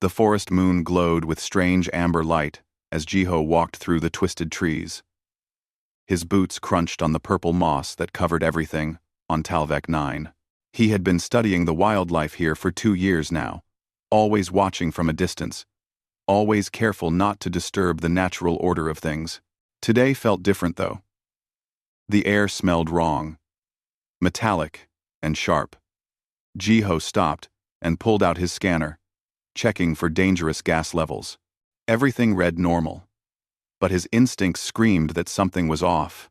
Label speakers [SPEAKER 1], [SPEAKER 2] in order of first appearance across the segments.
[SPEAKER 1] The forest moon glowed with strange amber light as Jiho walked through the twisted trees. His boots crunched on the purple moss that covered everything on Talvek 9. He had been studying the wildlife here for 2 years now, always watching from a distance, always careful not to disturb the natural order of things. Today felt different, though. The air smelled wrong, metallic and sharp. Jiho stopped and pulled out his scanner, checking for dangerous gas levels. Everything read normal, but his instincts screamed that something was off.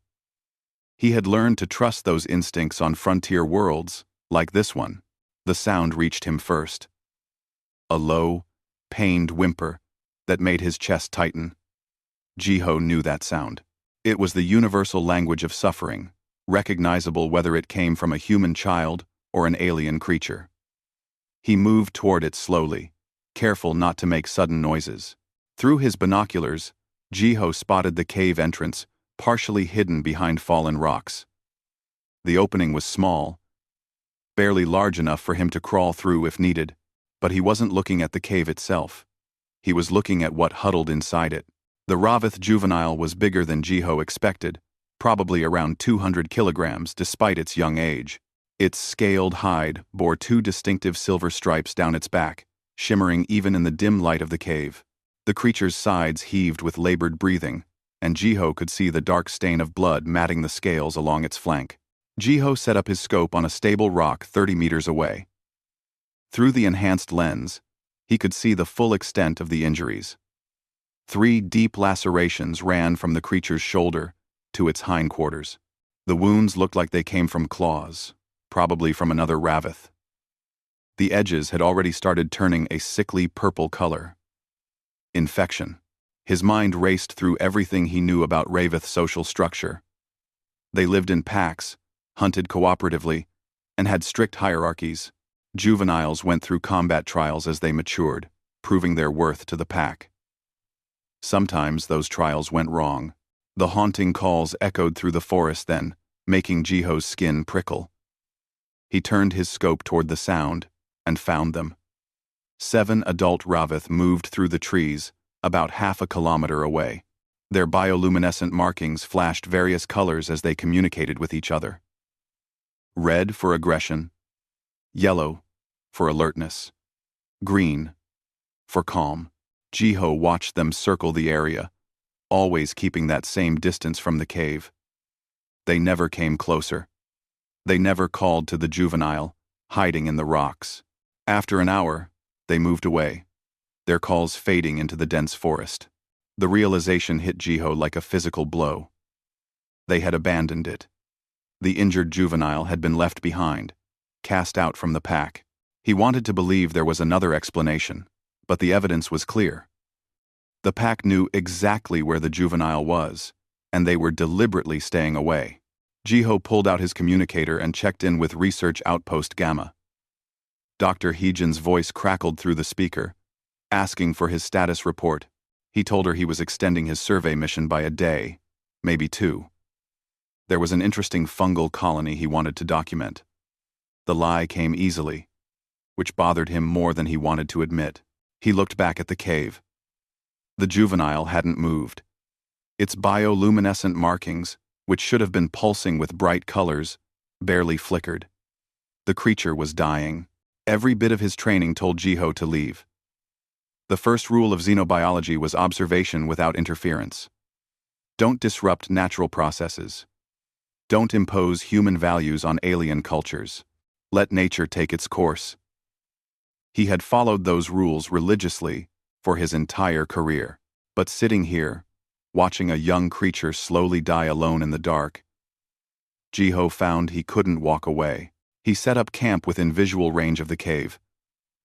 [SPEAKER 1] He had learned to trust those instincts on frontier worlds, like this one. The sound reached him first. A low, pained whimper that made his chest tighten. Jiho knew that sound. It was the universal language of suffering, recognizable whether it came from a human child or an alien creature. He moved toward it slowly, careful not to make sudden noises. Through his binoculars, Jiho spotted the cave entrance, partially hidden behind fallen rocks. The opening was small, barely large enough for him to crawl through if needed, but he wasn't looking at the cave itself. He was looking at what huddled inside it. The Ravith juvenile was bigger than Jiho expected, probably around 200 kilograms despite its young age. Its scaled hide bore 2 distinctive silver stripes down its back, shimmering even in the dim light of the cave. The creature's sides heaved with labored breathing, and Jiho could see the dark stain of blood matting the scales along its flank. Jiho set up his scope on a stable rock 30 meters away. Through the enhanced lens, he could see the full extent of the injuries. 3 deep lacerations ran from the creature's shoulder to its hindquarters. The wounds looked like they came from claws, probably from another Ravith. The edges had already started turning a sickly purple color. Infection. His mind raced through everything he knew about Ravith social structure. They lived in packs, hunted cooperatively, and had strict hierarchies. Juveniles went through combat trials as they matured, proving their worth to the pack. Sometimes those trials went wrong. The haunting calls echoed through the forest then, making Jiho's skin prickle. He turned his scope toward the sound and found them. 7 adult Ravith moved through the trees, about half a kilometer away. Their bioluminescent markings flashed various colors as they communicated with each other. Red for aggression, yellow for alertness, green for calm. Jiho watched them circle the area, always keeping that same distance from the cave. They never came closer. They never called to the juvenile, hiding in the rocks. After an hour, they moved away, their calls fading into the dense forest. The realization hit Jiho like a physical blow. They had abandoned it. The injured juvenile had been left behind, cast out from the pack. He wanted to believe there was another explanation, but the evidence was clear. The pack knew exactly where the juvenile was, and they were deliberately staying away. Jiho pulled out his communicator and checked in with Research Outpost Gamma. Dr. Heejin's voice crackled through the speaker, asking for his status report. He told her he was extending his survey mission by a day, maybe 2. There was an interesting fungal colony he wanted to document. The lie came easily, which bothered him more than he wanted to admit. He looked back at the cave. The juvenile hadn't moved. Its bioluminescent markings, which should have been pulsing with bright colors, barely flickered. The creature was dying. Every bit of his training told Jiho to leave. The first rule of xenobiology was observation without interference. Don't disrupt natural processes. Don't impose human values on alien cultures. Let nature take its course. He had followed those rules religiously for his entire career. But sitting here, watching a young creature slowly die alone in the dark, Jiho found he couldn't walk away. He set up camp within visual range of the cave.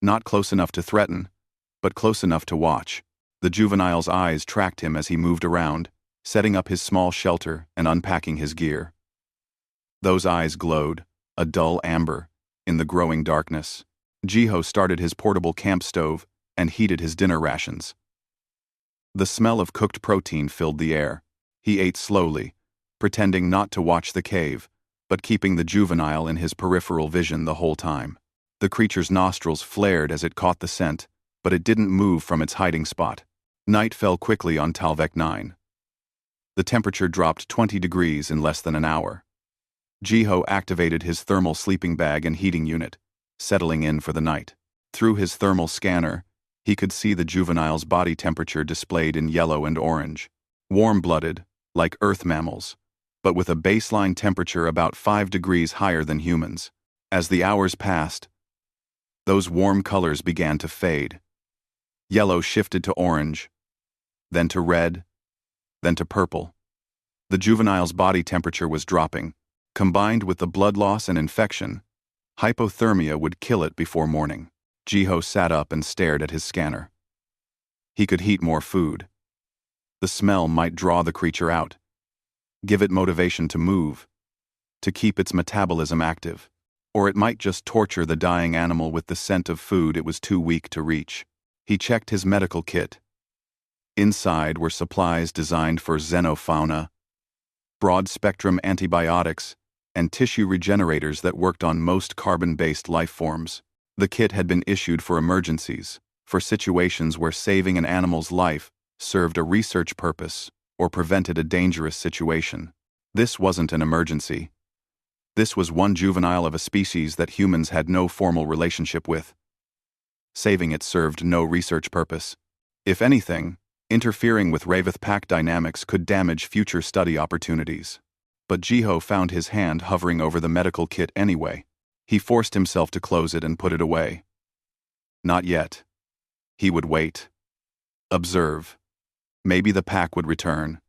[SPEAKER 1] Not close enough to threaten, but close enough to watch. The juvenile's eyes tracked him as he moved around, setting up his small shelter and unpacking his gear. Those eyes glowed, a dull amber, in the growing darkness. Jiho started his portable camp stove and heated his dinner rations. The smell of cooked protein filled the air. He ate slowly, pretending not to watch the cave, but keeping the juvenile in his peripheral vision the whole time. The creature's nostrils flared as it caught the scent, but it didn't move from its hiding spot. Night fell quickly on Talvek 9. The temperature dropped 20 degrees in less than an hour. Jiho activated his thermal sleeping bag and heating unit, settling in for the night. Through his thermal scanner, he could see the juvenile's body temperature displayed in yellow and orange. Warm-blooded, like earth mammals, but with a baseline temperature about 5 degrees higher than humans. As the hours passed, those warm colors began to fade. Yellow shifted to orange, then to red, then to purple. The juvenile's body temperature was dropping. Combined with the blood loss and infection, hypothermia would kill it before morning. Jiho sat up and stared at his scanner. He could heat more food. The smell might draw the creature out, give it motivation to move, to keep its metabolism active, or it might just torture the dying animal with the scent of food it was too weak to reach. He checked his medical kit. Inside were supplies designed for xenofauna, broad-spectrum antibiotics, and tissue regenerators that worked on most carbon-based life forms. The kit had been issued for emergencies, for situations where saving an animal's life served a research purpose or prevented a dangerous situation. This wasn't an emergency. This was one juvenile of a species that humans had no formal relationship with. Saving it served no research purpose. If anything, interfering with Raveth pack dynamics could damage future study opportunities. But Jiho found his hand hovering over the medical kit anyway. He forced himself to close it and put it away. Not yet. He would wait. Observe. Maybe the pack would return.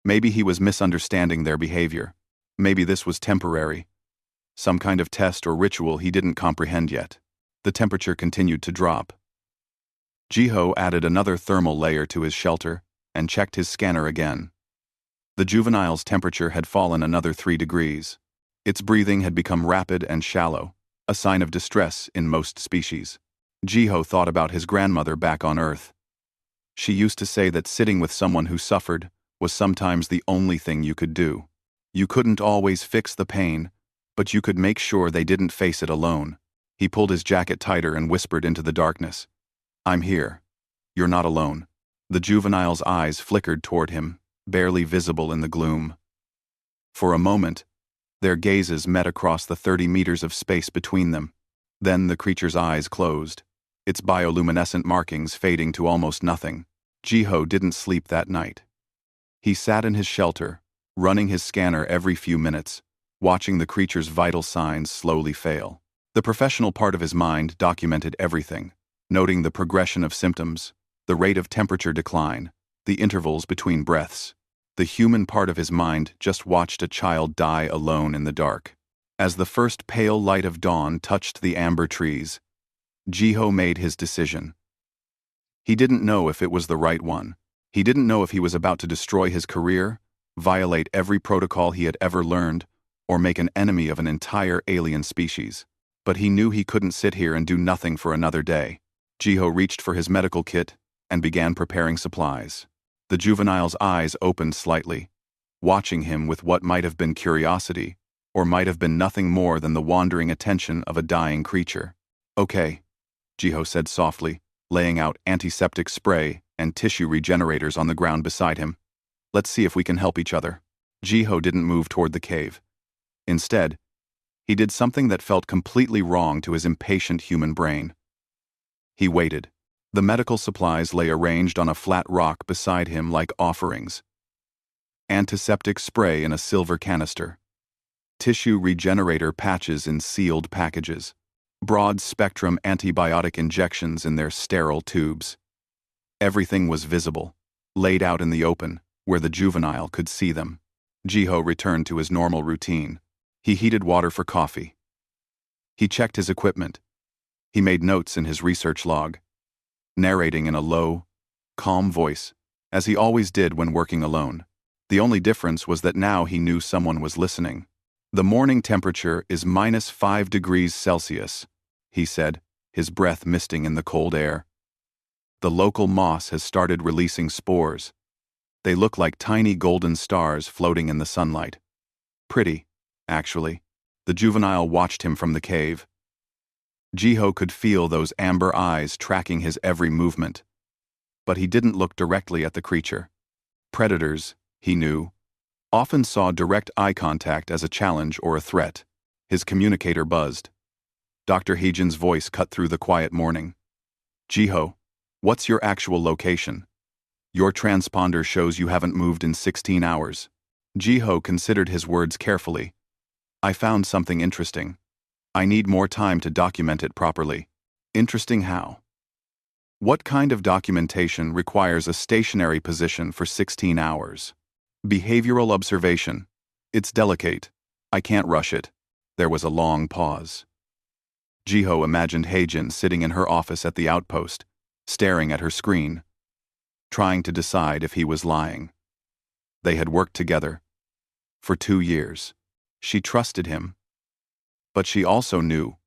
[SPEAKER 1] Maybe he was misunderstanding their behavior. Maybe this was temporary. Some kind of test or ritual he didn't comprehend yet. The temperature continued to drop. Jiho added another thermal layer to his shelter and checked his scanner again. The juvenile's temperature had fallen another 3 degrees. Its breathing had become rapid and shallow, a sign of distress in most species. Jiho thought about his grandmother back on Earth. She used to say that sitting with someone who suffered was sometimes the only thing you could do. You couldn't always fix the pain, but you could make sure they didn't face it alone. He pulled his jacket tighter and whispered into the darkness, "I'm here. You're not alone." The juvenile's eyes flickered toward him, barely visible in the gloom. For a moment, their gazes met across the 30 meters of space between them. Then the creature's eyes closed, its bioluminescent markings fading to almost nothing. Jiho didn't sleep that night. He sat in his shelter, running his scanner every few minutes, watching the creature's vital signs slowly fail. The professional part of his mind documented everything, noting the progression of symptoms, the rate of temperature decline, the intervals between breaths. The human part of his mind just watched a child die alone in the dark. As the first pale light of dawn touched the amber trees, Jiho made his decision. He didn't know if it was the right one. He didn't know if he was about to destroy his career, violate every protocol he had ever learned, or make an enemy of an entire alien species. But he knew he couldn't sit here and do nothing for another day. Jiho reached for his medical kit and began preparing supplies. The juvenile's eyes opened slightly, watching him with what might have been curiosity, or might have been nothing more than the wandering attention of a dying creature. "Okay," Jiho said softly, laying out antiseptic spray and tissue regenerators on the ground beside him. "Let's see if we can help each other." Jiho didn't move toward the cave. Instead, he did something that felt completely wrong to his impatient human brain. He waited. The medical supplies lay arranged on a flat rock beside him like offerings. Antiseptic spray in a silver canister. Tissue regenerator patches in sealed packages. Broad-spectrum antibiotic injections in their sterile tubes. Everything was visible, laid out in the open, where the juvenile could see them. Jiho returned to his normal routine. He heated water for coffee. He checked his equipment. He made notes in his research log, narrating in a low, calm voice, as he always did when working alone. The only difference was that now he knew someone was listening. "The morning temperature is -5 degrees Celsius, he said, his breath misting in the cold air. The local moss has started releasing spores. They look like tiny golden stars floating in the sunlight. Pretty, actually. The juvenile watched him from the cave. Jiho could feel those amber eyes tracking his every movement. But he didn't look directly at the creature. Predators, he knew, often saw direct eye contact as a challenge or a threat. His communicator buzzed. Dr. Heejin's voice cut through the quiet morning. Jiho, what's your actual location? Your transponder shows you haven't moved in 16 hours. Jiho considered his words carefully. I found something interesting. I need more time to document it properly. Interesting how? What kind of documentation requires a stationary position for 16 hours? Behavioral observation. It's delicate. I can't rush it. There was a long pause. Jiho imagined Heijin sitting in her office at the outpost, staring at her screen, trying to decide if he was lying. They had worked together. For 2 years. She trusted him. But she also knew.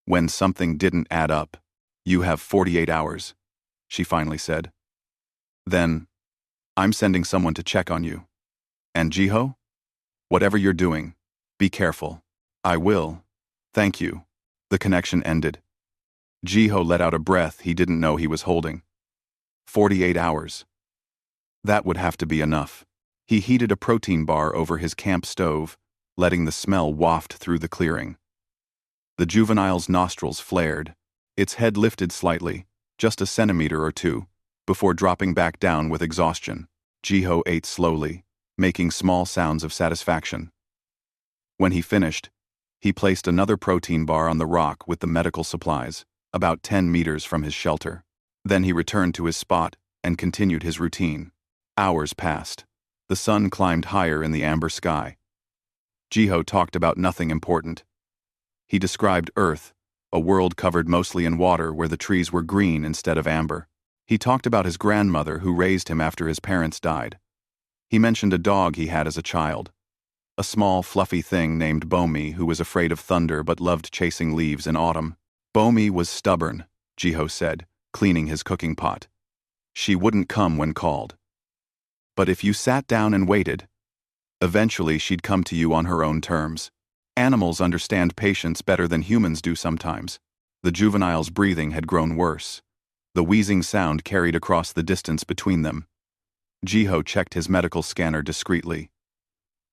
[SPEAKER 1] When something didn't add up, you have 48 hours, she finally said. Then, I'm sending someone to check on you. And Jiho? Whatever you're doing, be careful. I will. Thank you. The connection ended. Jiho let out a breath he didn't know he was holding. 48 hours. That would have to be enough. He heated a protein bar over his camp stove, letting the smell waft through the clearing. The juvenile's nostrils flared. Its head lifted slightly, just a centimeter or two, before dropping back down with exhaustion. Jiho ate slowly, making small sounds of satisfaction. When he finished, he placed another protein bar on the rock with the medical supplies, about 10 meters from his shelter. Then he returned to his spot and continued his routine. Hours passed. The sun climbed higher in the amber sky. Jiho talked about nothing important. He described Earth, a world covered mostly in water where the trees were green instead of amber. He talked about his grandmother who raised him after his parents died. He mentioned a dog he had as a child. A small, fluffy thing named Bomi who was afraid of thunder but loved chasing leaves in autumn. Bomi was stubborn, Jiho said, cleaning his cooking pot. She wouldn't come when called. But if you sat down and waited, eventually she'd come to you on her own terms. Animals understand patience better than humans do sometimes. The juvenile's breathing had grown worse. The wheezing sound carried across the distance between them. Jiho checked his medical scanner discreetly.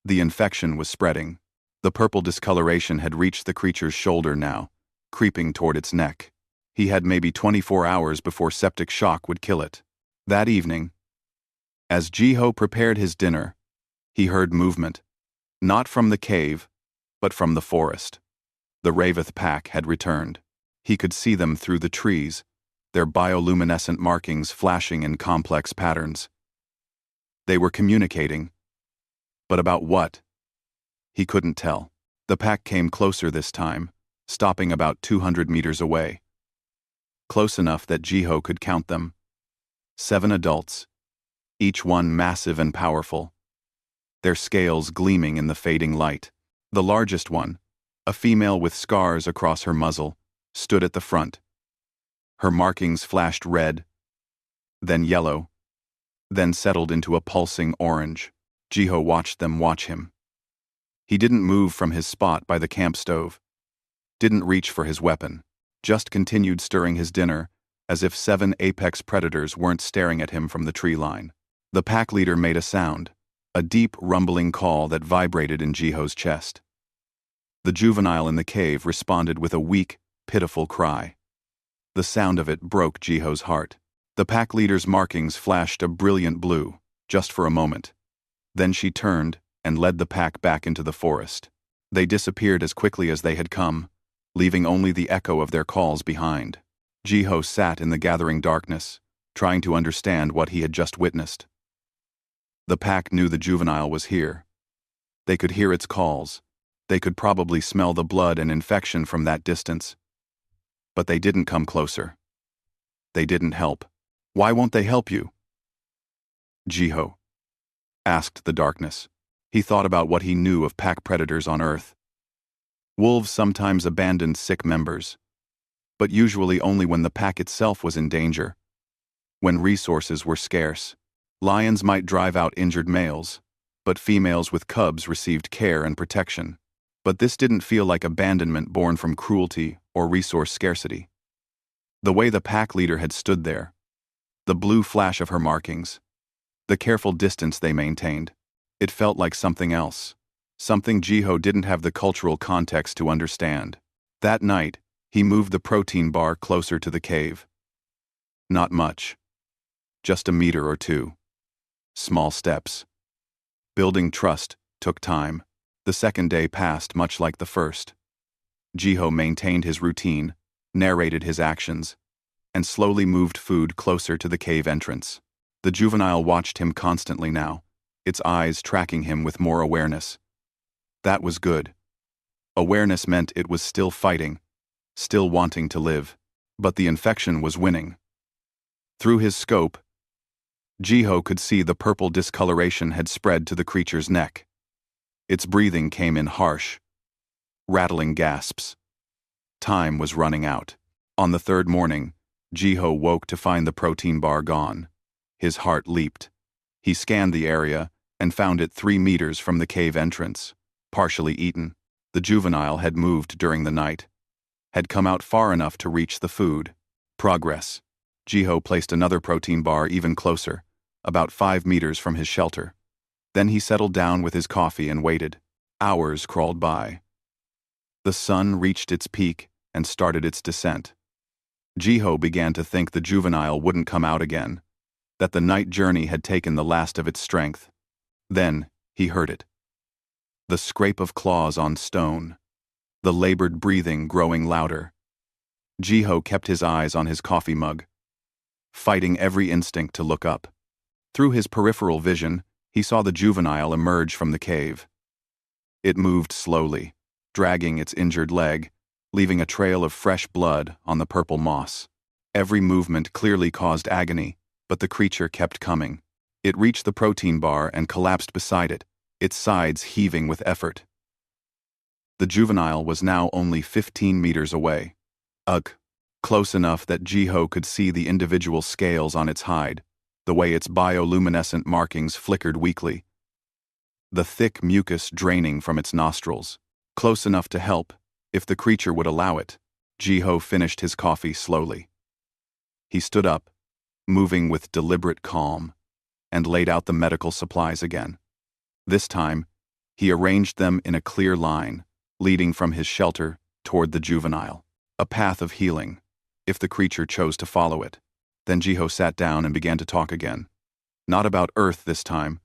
[SPEAKER 1] The infection was spreading. The purple discoloration had reached the creature's shoulder now, creeping toward its neck. He had maybe 24 hours before septic shock would kill it. That evening, as Jiho prepared his dinner, he heard movement. Not from the cave, but from the forest. The Raveth pack had returned. He could see them through the trees, their bioluminescent markings flashing in complex patterns. They were communicating. But about what? He couldn't tell. The pack came closer this time, stopping about 200 meters away. Close enough that Jiho could count them. 7 adults, each one massive and powerful, their scales gleaming in the fading light. The largest one, a female with scars across her muzzle, stood at the front. Her markings flashed red, then yellow, then settled into a pulsing orange. Jiho watched them watch him. He didn't move from his spot by the camp stove, didn't reach for his weapon, just continued stirring his dinner as if 7 apex predators weren't staring at him from the tree line. The pack leader made a sound, a deep rumbling call that vibrated in Jiho's chest. The juvenile in the cave responded with a weak, pitiful cry. The sound of it broke Jiho's heart. The pack leader's markings flashed a brilliant blue, just for a moment. Then she turned and led the pack back into the forest. They disappeared as quickly as they had come, leaving only the echo of their calls behind. Jiho sat in the gathering darkness, trying to understand what he had just witnessed. The pack knew the juvenile was here. They could hear its calls. They could probably smell the blood and infection from that distance. But they didn't come closer. They didn't help. Why won't they help you? Jiho asked the darkness. He thought about what he knew of pack predators on Earth. Wolves sometimes abandoned sick members, but usually only when the pack itself was in danger. When resources were scarce, lions might drive out injured males, but females with cubs received care and protection. But this didn't feel like abandonment born from cruelty or resource scarcity. The way the pack leader had stood there, the blue flash of her markings, the careful distance they maintained, it felt like something else. Something Jiho didn't have the cultural context to understand. That night, he moved the protein bar closer to the cave. Not much. Just a meter or two. Small steps. Building trust took time. The second day passed much like the first. Jiho maintained his routine, narrated his actions, and slowly moved food closer to the cave entrance. The juvenile watched him constantly now, its eyes tracking him with more awareness. That was good. Awareness meant it was still fighting, still wanting to live. But the infection was winning. Through his scope, Jiho could see the purple discoloration had spread to the creature's neck. Its breathing came in harsh, rattling gasps. Time was running out. On the third morning, Jiho woke to find the protein bar gone. His heart leaped. He scanned the area and found it 3 meters from the cave entrance, partially eaten. The juvenile had moved during the night, had come out far enough to reach the food. Progress. Jiho placed another protein bar even closer, about 5 meters from his shelter. Then he settled down with his coffee and waited. Hours crawled by. The sun reached its peak and started its descent. Jiho began to think the juvenile wouldn't come out again, that the night journey had taken the last of its strength. Then he heard it. The scrape of claws on stone, the labored breathing growing louder. Jiho kept his eyes on his coffee mug, fighting every instinct to look up. Through his peripheral vision, he saw the juvenile emerge from the cave. It moved slowly, dragging its injured leg, leaving a trail of fresh blood on the purple moss. Every movement clearly caused agony, but the creature kept coming. It reached the protein bar and collapsed beside it, its sides heaving with effort. The juvenile was now only 15 meters away. Ugh, close enough that Jiho could see the individual scales on its hide, the way its bioluminescent markings flickered weakly. The thick mucus draining from its nostrils. Close enough to help, if the creature would allow it. Jiho finished his coffee slowly. He stood up, moving with deliberate calm, and laid out the medical supplies again. This time, he arranged them in a clear line, leading from his shelter toward the juvenile. A path of healing, if the creature chose to follow it. Then Jiho sat down and began to talk again. Not about Earth this time,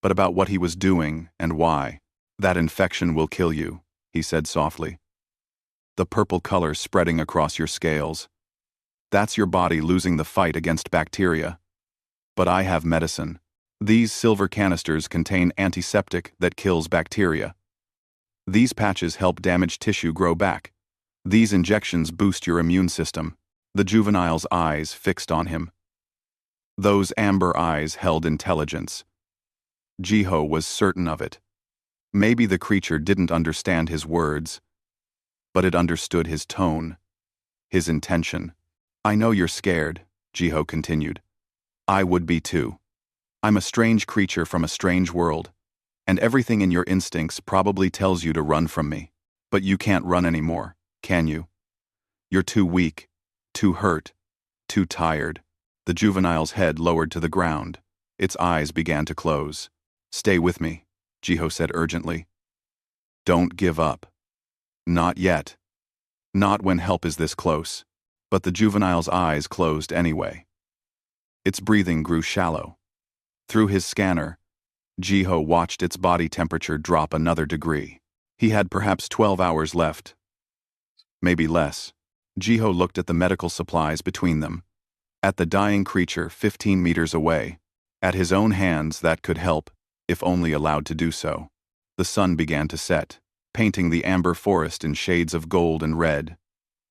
[SPEAKER 1] but about what he was doing and why. That infection will kill you, he said softly. The purple color spreading across your scales. That's your body losing the fight against bacteria. But I have medicine. These silver canisters contain antiseptic that kills bacteria. These patches help damaged tissue grow back. These injections boost your immune system. The juvenile's eyes fixed on him. Those amber eyes held intelligence. Jiho was certain of it. Maybe the creature didn't understand his words, but it understood his tone, his intention. I know you're scared, Jiho continued. I would be too. I'm a strange creature from a strange world, and everything in your instincts probably tells you to run from me. But you can't run anymore, can you? You're too weak, too hurt, too tired. The juvenile's head lowered to the ground. Its eyes began to close. Stay with me, Jiho said urgently. Don't give up. Not yet. Not when help is this close. But the juvenile's eyes closed anyway. Its breathing grew shallow. Through his scanner, Jiho watched its body temperature drop another degree. He had perhaps 12 hours left. Maybe less. Jiho looked at the medical supplies between them, at the dying creature 15 meters away, at his own hands that could help, if only allowed to do so. The sun began to set, painting the amber forest in shades of gold and red,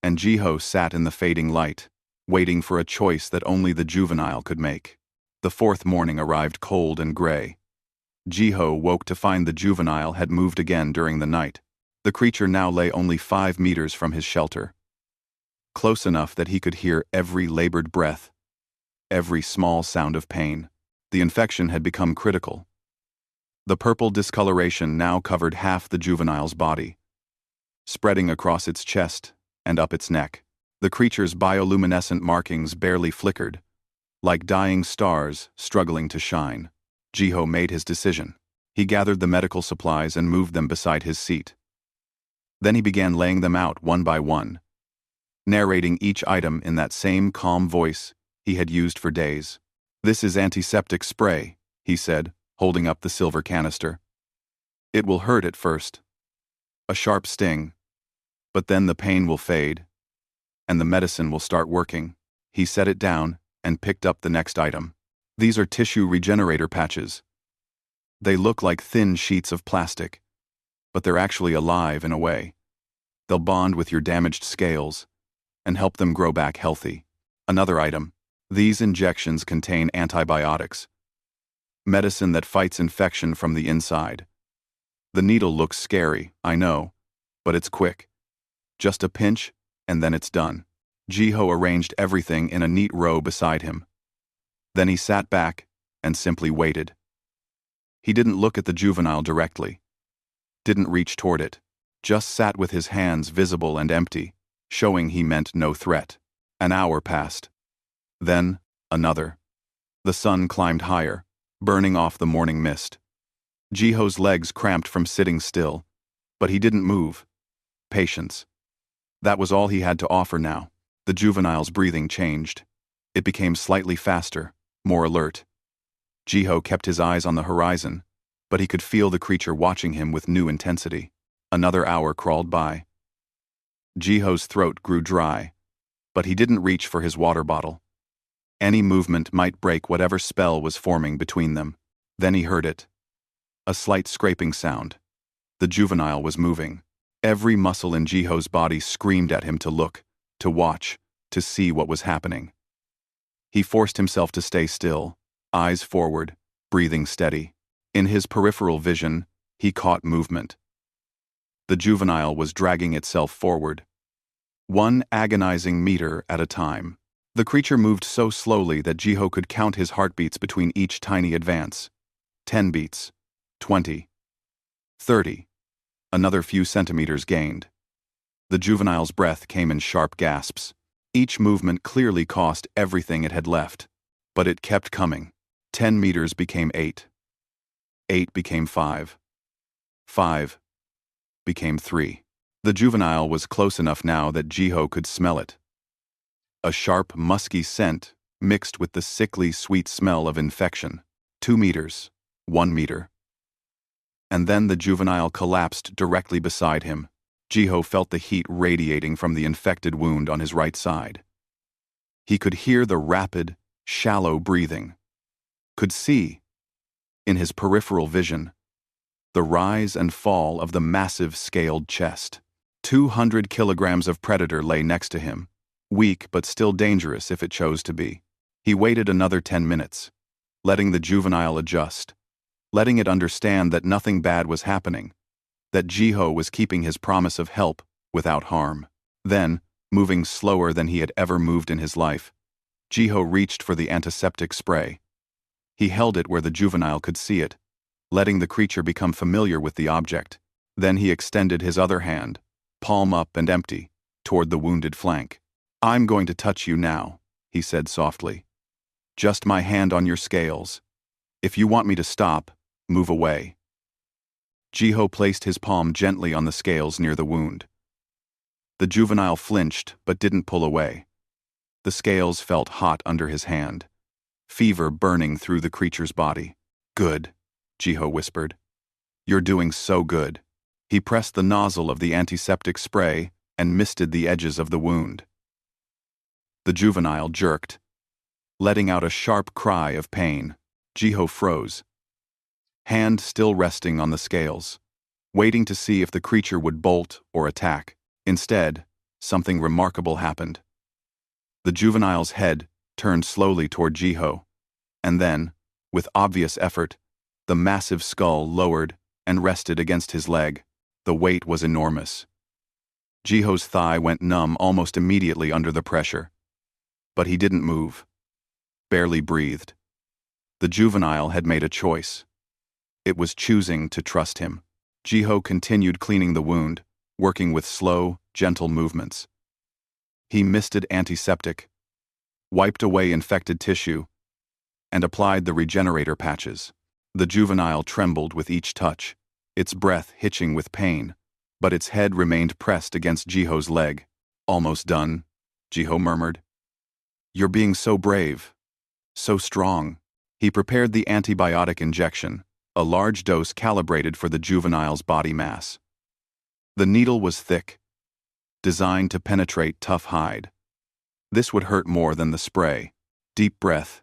[SPEAKER 1] and Jiho sat in the fading light, waiting for a choice that only the juvenile could make. The fourth morning arrived cold and gray. Jiho woke to find the juvenile had moved again during the night. The creature now lay only 5 meters from his shelter, close enough that he could hear every labored breath, every small sound of pain. The infection had become critical. The purple discoloration now covered half the juvenile's body, spreading across its chest and up its neck. The creature's bioluminescent markings barely flickered, like dying stars struggling to shine. Jiho made his decision. He gathered the medical supplies and moved them beside his seat. Then he began laying them out one by one, narrating each item in that same calm voice he had used for days. "This is antiseptic spray," he said, holding up the silver canister. "It will hurt at first. A sharp sting. But then the pain will fade, and the medicine will start working." He set it down and picked up the next item. "These are tissue regenerator patches. They look like thin sheets of plastic, but they're actually alive in a way. They'll bond with your damaged scales and help them grow back healthy." Another item. "These injections contain antibiotics, medicine that fights infection from the inside. The needle looks scary, I know, but it's quick. Just a pinch, and then it's done." Jiho arranged everything in a neat row beside him. Then he sat back and simply waited. He didn't look at the juvenile directly, didn't reach toward it, just sat with his hands visible and empty, showing he meant no threat. An hour passed. Then, another. The sun climbed higher, burning off the morning mist. Jiho's legs cramped from sitting still, but he didn't move. Patience. That was all he had to offer now. The juvenile's breathing changed. It became slightly faster, more alert. Jiho kept his eyes on the horizon, but he could feel the creature watching him with new intensity. Another hour crawled by. Jiho's throat grew dry, but he didn't reach for his water bottle. Any movement might break whatever spell was forming between them. Then he heard it. A slight scraping sound. The juvenile was moving. Every muscle in Jiho's body screamed at him to look, to watch, to see what was happening. He forced himself to stay still, eyes forward, breathing steady. In his peripheral vision, he caught movement. The juvenile was dragging itself forward, 1 agonizing meter at a time. The creature moved so slowly that Jiho could count his heartbeats between each tiny advance. 10 beats, 20, 30. Another few centimeters gained. The juvenile's breath came in sharp gasps. Each movement clearly cost everything it had left, but it kept coming. 10 meters became 8. 8 became 5. 5 became 3. The juvenile was close enough now that Jiho could smell it. A sharp, musky scent mixed with the sickly, sweet smell of infection. 2 meters, 1 meter. And then the juvenile collapsed directly beside him. Jiho felt the heat radiating from the infected wound on his right side. He could hear the rapid, shallow breathing. Could see, in his peripheral vision, the rise and fall of the massive scaled chest. 200 kilograms of predator lay next to him, weak but still dangerous if it chose to be. He waited another 10 minutes, letting the juvenile adjust, letting it understand that nothing bad was happening, that Jiho was keeping his promise of help without harm. Then, moving slower than he had ever moved in his life, Jiho reached for the antiseptic spray. He held it where the juvenile could see it, letting the creature become familiar with the object. Then he extended his other hand, palm up and empty, toward the wounded flank. "I'm going to touch you now," he said softly. "Just my hand on your scales. If you want me to stop, move away." Jiho placed his palm gently on the scales near the wound. The juvenile flinched but didn't pull away. The scales felt hot under his hand, fever burning through the creature's body. "Good," Jiho whispered. "You're doing so good." He pressed the nozzle of the antiseptic spray and misted the edges of the wound. The juvenile jerked, letting out a sharp cry of pain. Jiho froze, hand still resting on the scales, waiting to see if the creature would bolt or attack. Instead, something remarkable happened. The juvenile's head turned slowly toward Jiho, and then, with obvious effort, the massive skull lowered and rested against his leg. The weight was enormous. Jiho's thigh went numb almost immediately under the pressure. But he didn't move, barely breathed. The juvenile had made a choice. It was choosing to trust him. Jiho continued cleaning the wound, working with slow, gentle movements. He misted antiseptic, wiped away infected tissue, and applied the regenerator patches. The juvenile trembled with each touch, its breath hitching with pain, but its head remained pressed against Jiho's leg. "Almost done," Jiho murmured. "You're being so brave, so strong." He prepared the antibiotic injection, a large dose calibrated for the juvenile's body mass. The needle was thick, designed to penetrate tough hide. This would hurt more than the spray. "Deep breath,"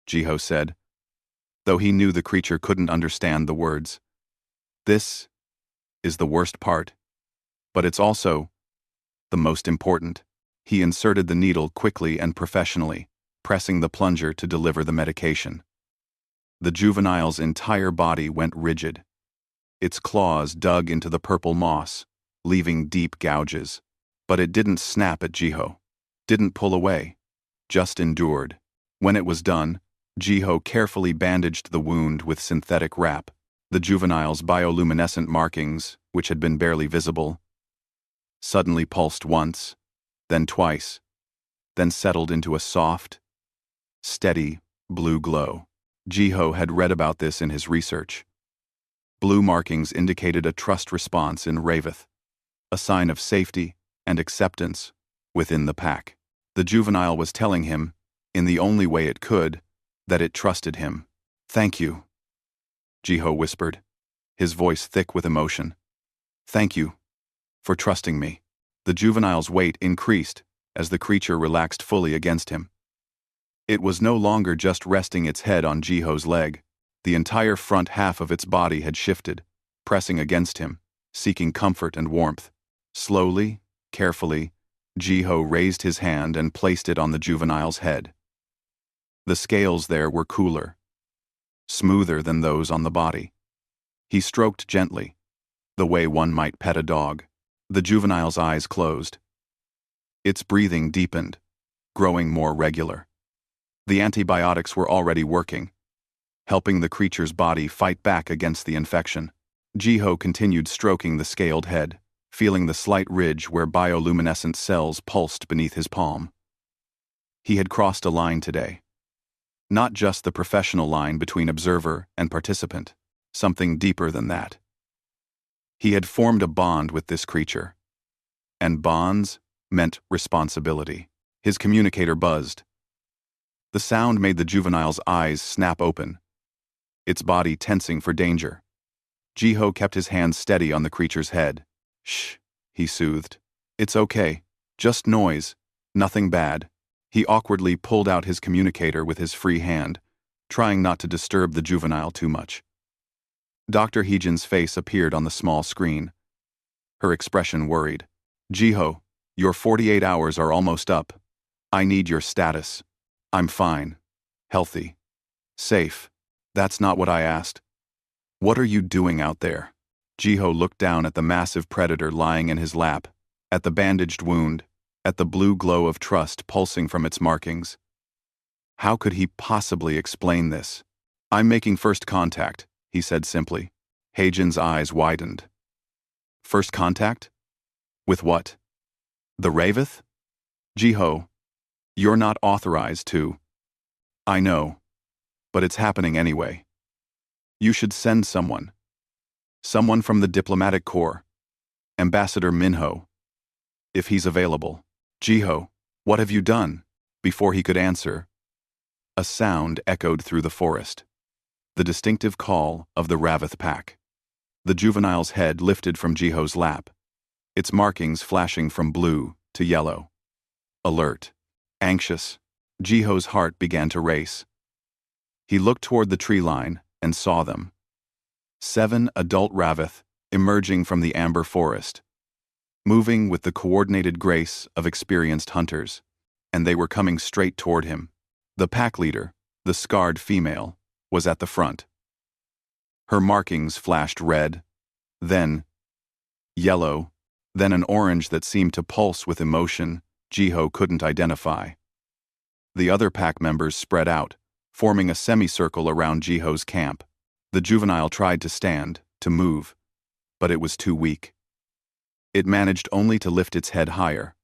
[SPEAKER 1] Jiho said, though he knew the creature couldn't understand the words. "This is the worst part, but it's also the most important." He inserted the needle quickly and professionally, pressing the plunger to deliver the medication. The juvenile's entire body went rigid. Its claws dug into the purple moss, leaving deep gouges. But it didn't snap at Jiho, didn't pull away, just endured. When it was done, Jiho carefully bandaged the wound with synthetic wrap. The juvenile's bioluminescent markings, which had been barely visible, suddenly pulsed once, then twice, then settled into a soft, steady, blue glow. Jiho had read about this in his research. Blue markings indicated a trust response in Raveth, a sign of safety and acceptance within the pack. The juvenile was telling him, in the only way it could, that it trusted him. "Thank you," Jiho whispered, his voice thick with emotion. "Thank you for trusting me." The juvenile's weight increased as the creature relaxed fully against him. It was no longer just resting its head on Jiho's leg. The entire front half of its body had shifted, pressing against him, seeking comfort and warmth. Slowly, carefully, Jiho raised his hand and placed it on the juvenile's head. The scales there were cooler, smoother than those on the body. He stroked gently, the way one might pet a dog. The juvenile's eyes closed. Its breathing deepened, growing more regular. The antibiotics were already working, helping the creature's body fight back against the infection. Jiho continued stroking the scaled head, feeling the slight ridge where bioluminescent cells pulsed beneath his palm. He had crossed a line today. Not just the professional line between observer and participant, something deeper than that. He had formed a bond with this creature. And bonds meant responsibility. His communicator buzzed. The sound made the juvenile's eyes snap open, its body tensing for danger. Jiho kept his hand steady on the creature's head. "Shh," he soothed. "It's okay. Just noise. Nothing bad." He awkwardly pulled out his communicator with his free hand, trying not to disturb the juvenile too much. Dr. Heejin's face appeared on the small screen. Her expression worried. "Jiho, your 48 hours are almost up. I need your status." "I'm fine. Healthy. Safe." "That's not what I asked." "What are you doing out there?" Jiho looked down at the massive predator lying in his lap, at the bandaged wound, at the blue glow of trust pulsing from its markings. How could he possibly explain this? "I'm making first contact," he said simply. Heijin's eyes widened. "First contact? With what? The Raveth?" "Jiho, you're not authorized to." "I know, but it's happening anyway. You should send someone. Someone from the diplomatic corps. Ambassador Minho. If he's available." "Jiho, what have you done?" Before he could answer, a sound echoed through the forest. The distinctive call of the Raveth pack. The juvenile's head lifted from Jiho's lap, its markings flashing from blue to yellow. Alert. Anxious. Jiho's heart began to race. He looked toward the tree line and saw them. 7 adult Raveth emerging from the amber forest, moving with the coordinated grace of experienced hunters, and they were coming straight toward him. The pack leader, the scarred female, was at the front. Her markings flashed red, then yellow, then an orange that seemed to pulse with emotion Jiho couldn't identify. The other pack members spread out, forming a semicircle around Jiho's camp. The juvenile tried to stand, to move, but it was too weak. It managed only to lift its head higher,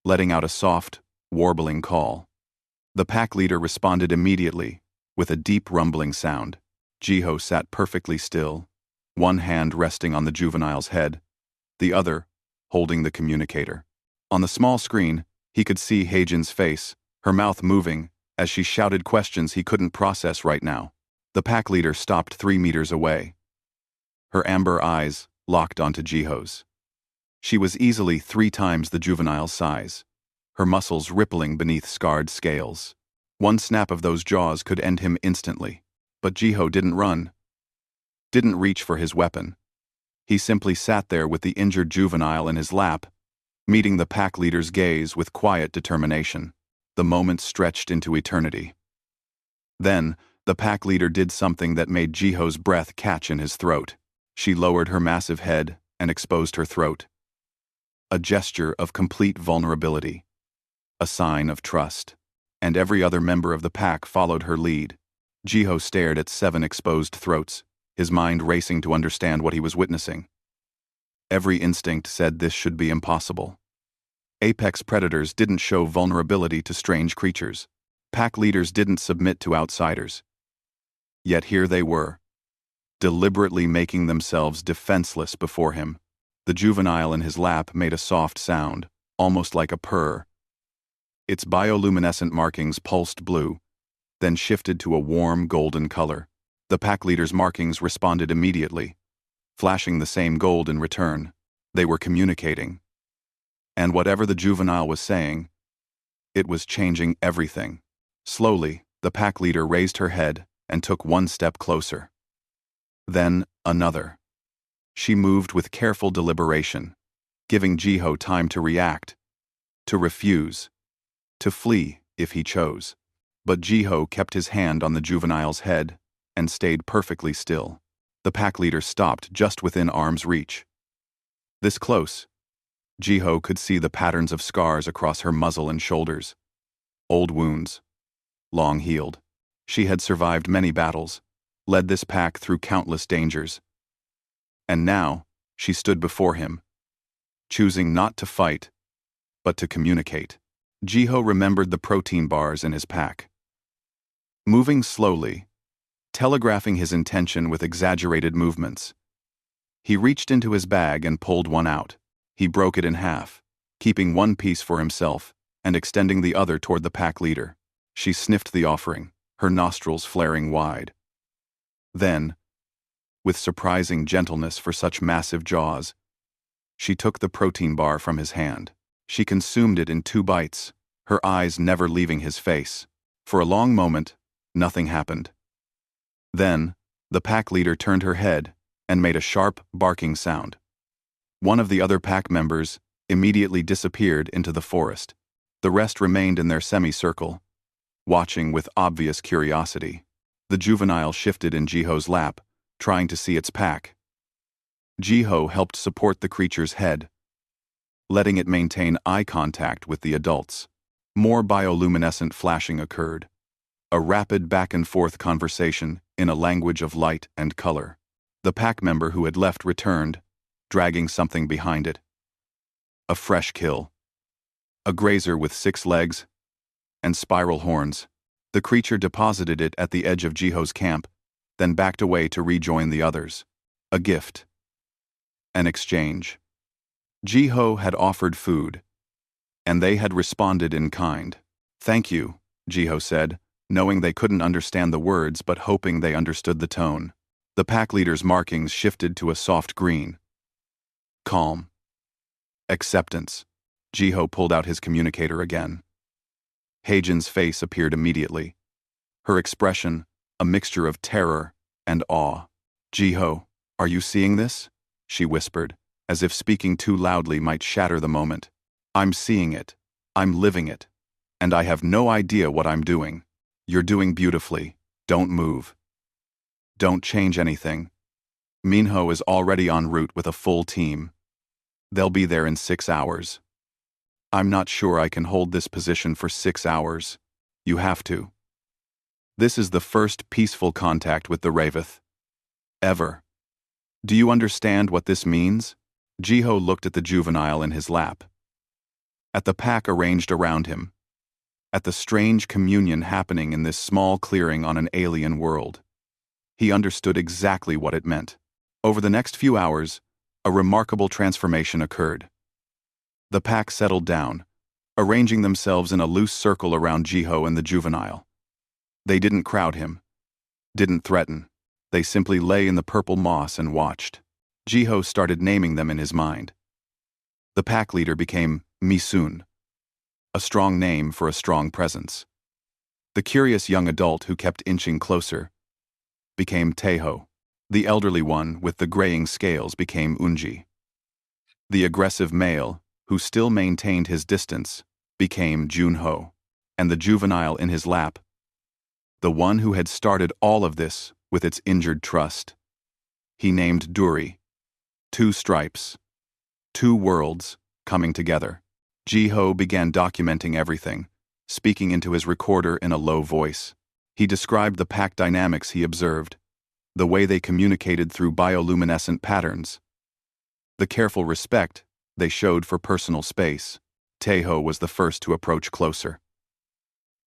[SPEAKER 1] letting out a soft, warbling call. The pack leader responded immediately, with a deep rumbling sound. Jiho sat perfectly still, one hand resting on the juvenile's head, the other holding the communicator. On the small screen, he could see Heijin's face, her mouth moving, as she shouted questions he couldn't process right now. The pack leader stopped 3 meters away. Her amber eyes locked onto Jiho's. She was easily 3 times the juvenile's size, her muscles rippling beneath scarred scales. One snap of those jaws could end him instantly. But Jiho didn't run, didn't reach for his weapon. He simply sat there with the injured juvenile in his lap, meeting the pack leader's gaze with quiet determination. The moment stretched into eternity. Then, the pack leader did something that made Jiho's breath catch in his throat. She lowered her massive head and exposed her throat. A gesture of complete vulnerability. A sign of trust. And every other member of the pack followed her lead. Jiho stared at 7 exposed throats, his mind racing to understand what he was witnessing. Every instinct said this should be impossible. Apex predators didn't show vulnerability to strange creatures. Pack leaders didn't submit to outsiders. Yet here they were, deliberately making themselves defenseless before him. The juvenile in his lap made a soft sound, almost like a purr. Its bioluminescent markings pulsed blue, then shifted to a warm golden color. The pack leader's markings responded immediately, flashing the same gold in return. They were communicating. And whatever the juvenile was saying, it was changing everything. Slowly, the pack leader raised her head and took 1 step closer. Then, another. She moved with careful deliberation, giving Jiho time to react, to refuse, to flee if he chose. But Jiho kept his hand on the juvenile's head and stayed perfectly still. The pack leader stopped just within arm's reach. This close, Jiho could see the patterns of scars across her muzzle and shoulders. Old wounds, long healed. She had survived many battles, led this pack through countless dangers. And now, she stood before him, choosing not to fight, but to communicate. Jiho remembered the protein bars in his pack. Moving slowly, telegraphing his intention with exaggerated movements. He reached into his bag and pulled one out. He broke it in half, keeping 1 piece for himself and extending the other toward the pack leader. She sniffed the offering, her nostrils flaring wide. Then, with surprising gentleness for such massive jaws, she took the protein bar from his hand. She consumed it in 2 bites, her eyes never leaving his face. For a long moment, nothing happened. Then, the pack leader turned her head and made a sharp, barking sound. One of the other pack members immediately disappeared into the forest. The rest remained in their semicircle, watching with obvious curiosity. The juvenile shifted in Jiho's lap, trying to see its pack. Jiho helped support the creature's head, letting it maintain eye contact with the adults. More bioluminescent flashing occurred. A rapid back-and-forth conversation in a language of light and color. The pack member who had left returned, dragging something behind it. A fresh kill. A grazer with 6 legs and spiral horns. The creature deposited it at the edge of Jiho's camp, then backed away to rejoin the others. A gift. An exchange. Jiho had offered food, and they had responded in kind. "Thank you," Jiho said, knowing they couldn't understand the words but hoping they understood the tone. The pack leader's markings shifted to a soft green. Calm. Acceptance. Jiho pulled out his communicator again. Heijin's face appeared immediately. Her expression, a mixture of terror and awe. "Jiho, are you seeing this?" she whispered, as if speaking too loudly might shatter the moment. "I'm seeing it. I'm living it. And I have no idea what I'm doing. You're doing beautifully. Don't move. Don't change anything. Minho is already en route with a full team. They'll be there in 6 hours. I'm not sure I can hold this position for 6 hours. You have to. This is the first peaceful contact with the Raveth. Ever. Do you understand what this means?" Jiho looked at the juvenile in his lap, at the pack arranged around him, at the strange communion happening in this small clearing on an alien world. He understood exactly what it meant. Over the next few hours, a remarkable transformation occurred. The pack settled down, arranging themselves in a loose circle around Jiho and the juvenile. They didn't crowd him, didn't threaten. They simply lay in the purple moss and watched. Jiho started naming them in his mind. The pack leader became Misun, a strong name for a strong presence. The curious young adult who kept inching closer became Teho. The elderly one with the graying scales became Unji. The aggressive male, who still maintained his distance, became Junho. And the juvenile in his lap, the one who had started all of this with its injured trust, he named Duri. Two stripes, two worlds coming together. Jiho began documenting everything, speaking into his recorder in a low voice. He described the pack dynamics he observed, the way they communicated through bioluminescent patterns, the careful respect they showed for personal space. Teho was the first to approach closer.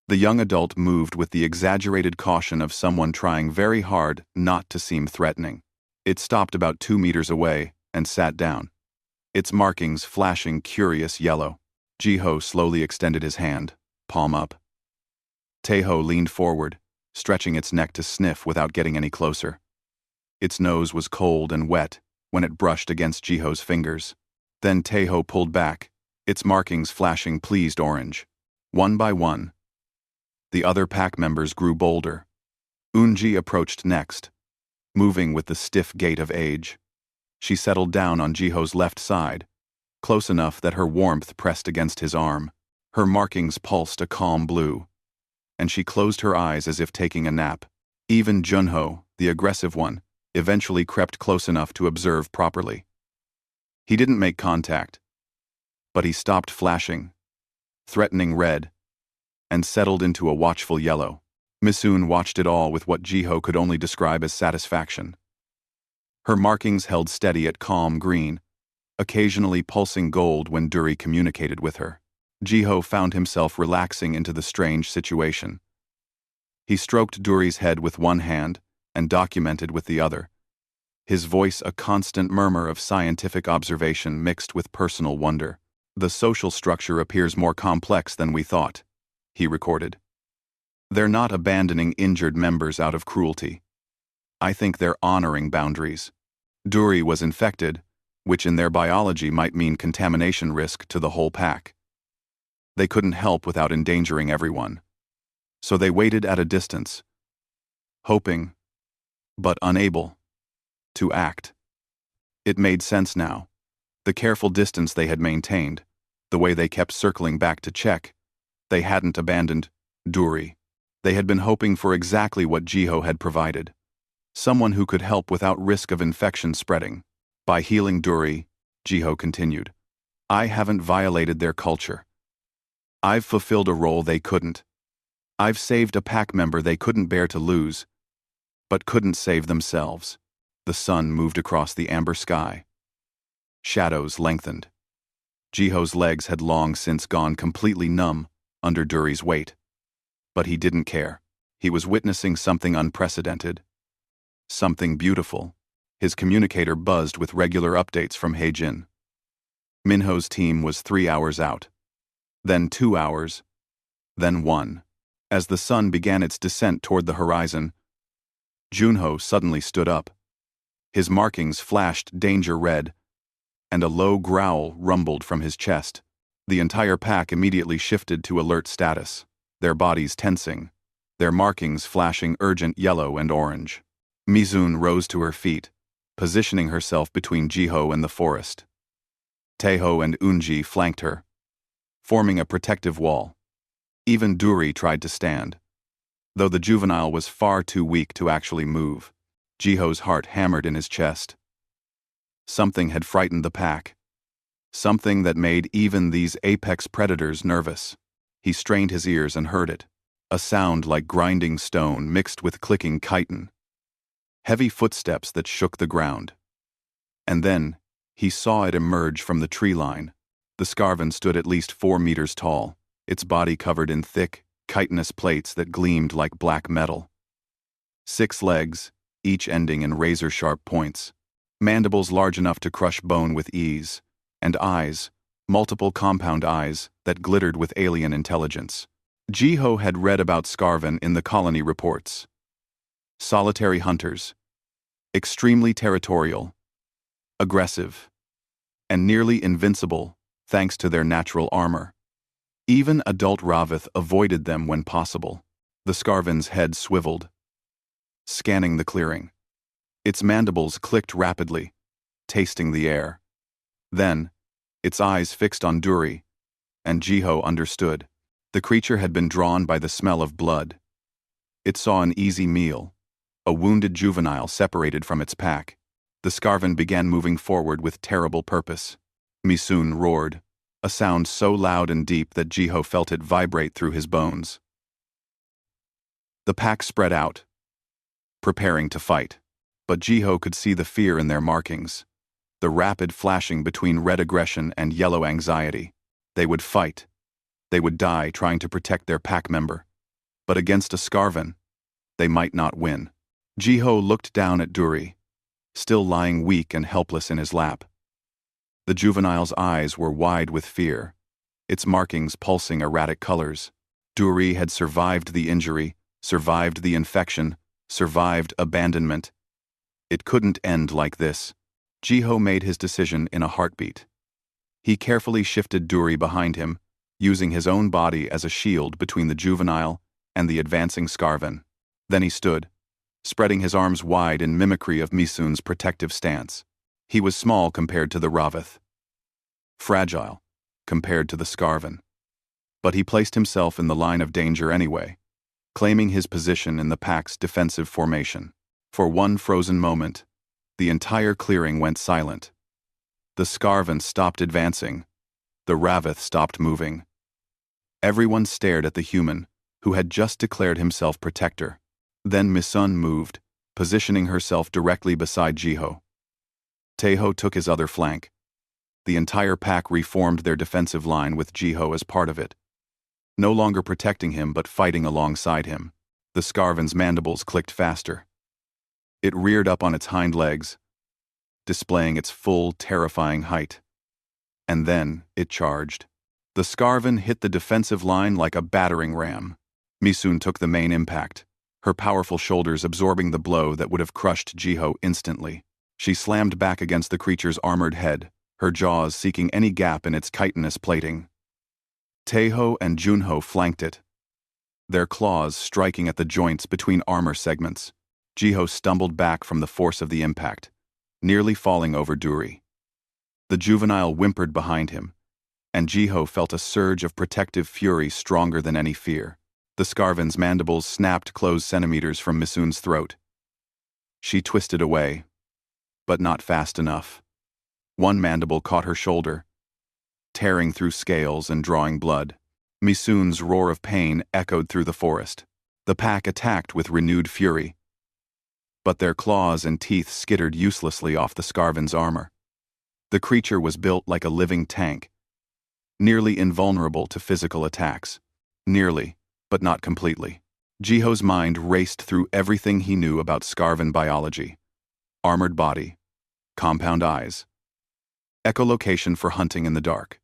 [SPEAKER 1] The young adult moved with the exaggerated caution of someone trying very hard not to seem threatening. It stopped about 2 meters away and sat down, its markings flashing curious yellow. Jiho slowly extended his hand, palm up. Teho leaned forward, stretching its neck to sniff without getting any closer. Its nose was cold and wet when it brushed against Jiho's fingers. Then Teho pulled back, its markings flashing pleased orange. One by one, the other pack members grew bolder. Unji approached next, moving with the stiff gait of age. She settled down on Jiho's left side, close enough that her warmth pressed against his arm. Her markings pulsed a calm blue, and she closed her eyes as if taking a nap. Even Junho, the aggressive one, eventually crept close enough to observe properly. He didn't make contact, but he stopped flashing, threatening red, and settled into a watchful yellow. Misun watched it all with what Jiho could only describe as satisfaction. Her markings held steady at calm green, occasionally pulsing gold when Duri communicated with her. Jiho found himself relaxing into the strange situation. He stroked Duri's head with one hand and documented with the other, his voice a constant murmur of scientific observation mixed with personal wonder. The social structure appears more complex than we thought, he recorded. They're not abandoning injured members out of cruelty. I think they're honoring boundaries. Duri was infected, which in their biology might mean contamination risk to the whole pack. They couldn't help without endangering everyone. So they waited at a distance, hoping, but unable, to act. It made sense now. The careful distance they had maintained, the way they kept circling back to check, they hadn't abandoned Duri. They had been hoping for exactly what Jiho had provided. Someone who could help without risk of infection spreading. By healing Duri, Jiho continued, I haven't violated their culture. I've fulfilled a role they couldn't. I've saved a pack member they couldn't bear to lose, but couldn't save themselves. The sun moved across the amber sky. Shadows lengthened. Jiho's legs had long since gone completely numb under Duri's weight. But he didn't care. He was witnessing something unprecedented. Something beautiful. His communicator buzzed with regular updates from Heijin. Minho's team was 3 hours out. Then 2 hours. Then 1. As the sun began its descent toward the horizon, Junho suddenly stood up. His markings flashed danger red, and a low growl rumbled from his chest. The entire pack immediately shifted to alert status, their bodies tensing, their markings flashing urgent yellow and orange. Mizun rose to her feet, positioning herself between Jiho and the forest. Teho and Unji flanked her, forming a protective wall. Even Duri tried to stand, though the juvenile was far too weak to actually move. Jiho's heart hammered in his chest. Something had frightened the pack. Something that made even these apex predators nervous. He strained his ears and heard it. A sound like grinding stone mixed with clicking chitin. Heavy footsteps that shook the ground. And then, He saw it emerge from the tree line. The Scarvan stood at least 4 meters tall, its body covered in thick, chitinous plates that gleamed like black metal. 6 legs, each ending in razor-sharp points, mandibles large enough to crush bone with ease, and eyes, multiple compound eyes that glittered with alien intelligence. Jiho had read about Scarvan in the colony reports. Solitary hunters, extremely territorial, aggressive, and nearly invincible thanks to their natural armor. Even adult Ravith avoided them when possible. The Scarvan's head swiveled, scanning the clearing. Its mandibles clicked rapidly, tasting the air. Then, its eyes fixed on Duri, and Jiho understood. The creature had been drawn by the smell of blood. It saw an easy meal, a wounded juvenile separated from its pack. The Scarvan began moving forward with terrible purpose. Misun roared, a sound so loud and deep that Jiho felt it vibrate through his bones. The pack spread out, preparing to fight, but Jiho could see the fear in their markings, the rapid flashing between red aggression and yellow anxiety. They would fight. They would die trying to protect their pack member. But against a Scarvan, they might not win. Jiho looked down at Duri, still lying weak and helpless in his lap. The juvenile's eyes were wide with fear, its markings pulsing erratic colors. Duri had survived the injury, survived the infection, survived abandonment. It couldn't end like this. Jiho made his decision in a heartbeat. He carefully shifted Duri behind him, using his own body as a shield between the juvenile and the advancing Scarvan. Then he stood, spreading his arms wide in mimicry of Misun's protective stance. He was small compared to the Ravith, fragile compared to the Scarvan. But he placed himself in the line of danger anyway, claiming his position in the pack's defensive formation. For one frozen moment, the entire clearing went silent. The Scarvan stopped advancing. The Ravith stopped moving. Everyone stared at the human, who had just declared himself protector. Then Misun moved, positioning herself directly beside Jiho. Teho took his other flank. The entire pack reformed their defensive line with Jiho as part of it, no longer protecting him but fighting alongside him. The Scarvan's mandibles clicked faster. It reared up on its hind legs, displaying its full, terrifying height. And then it charged. The Scarvan hit the defensive line like a battering ram. Misun took the main impact, her powerful shoulders absorbing the blow that would have crushed Jiho instantly. She slammed back against the creature's armored head, her jaws seeking any gap in its chitinous plating. Teho and Junho flanked it, their claws striking at the joints between armor segments. Jiho stumbled back from the force of the impact, nearly falling over Duri. The juvenile whimpered behind him, and Jiho felt a surge of protective fury stronger than any fear. The Scarvan's mandibles snapped closed centimeters from Misun's throat. She twisted away, but not fast enough. One mandible caught her shoulder, tearing through scales and drawing blood. Misun's roar of pain echoed through the forest. The pack attacked with renewed fury, but their claws and teeth skittered uselessly off the Scarvan's armor. The creature was built like a living tank, nearly invulnerable to physical attacks. Nearly, but not completely. Jiho's mind raced through everything he knew about Scarvan biology. Armored body, compound eyes, echolocation for hunting in the dark.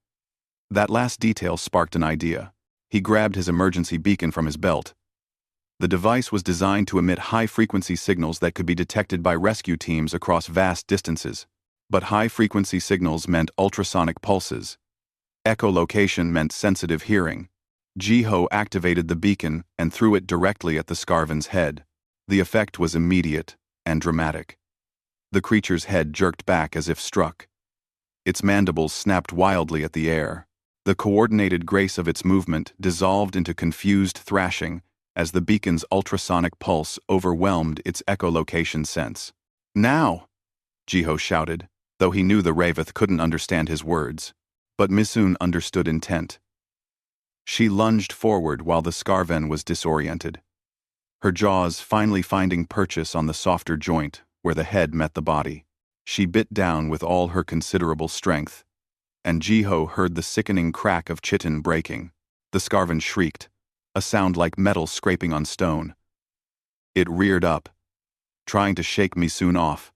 [SPEAKER 1] That last detail sparked an idea. He grabbed his emergency beacon from his belt. The device was designed to emit high-frequency signals that could be detected by rescue teams across vast distances. But high-frequency signals meant ultrasonic pulses. Echolocation meant sensitive hearing. Jiho activated the beacon and threw it directly at the Scarvan's head. The effect was immediate and dramatic. The creature's head jerked back as if struck. Its mandibles snapped wildly at the air. The coordinated grace of its movement dissolved into confused thrashing as the beacon's ultrasonic pulse overwhelmed its echolocation sense. "Now!" Jiho shouted, though he knew the Ravith couldn't understand his words. But Misun understood intent. She lunged forward while the Scarvan was disoriented, her jaws finally finding purchase on the softer joint where the head met the body. She bit down with all her considerable strength, and Jiho heard the sickening crack of chitin breaking. The Scarvan shrieked, a sound like metal scraping on stone. It reared up, trying to shake Misun off.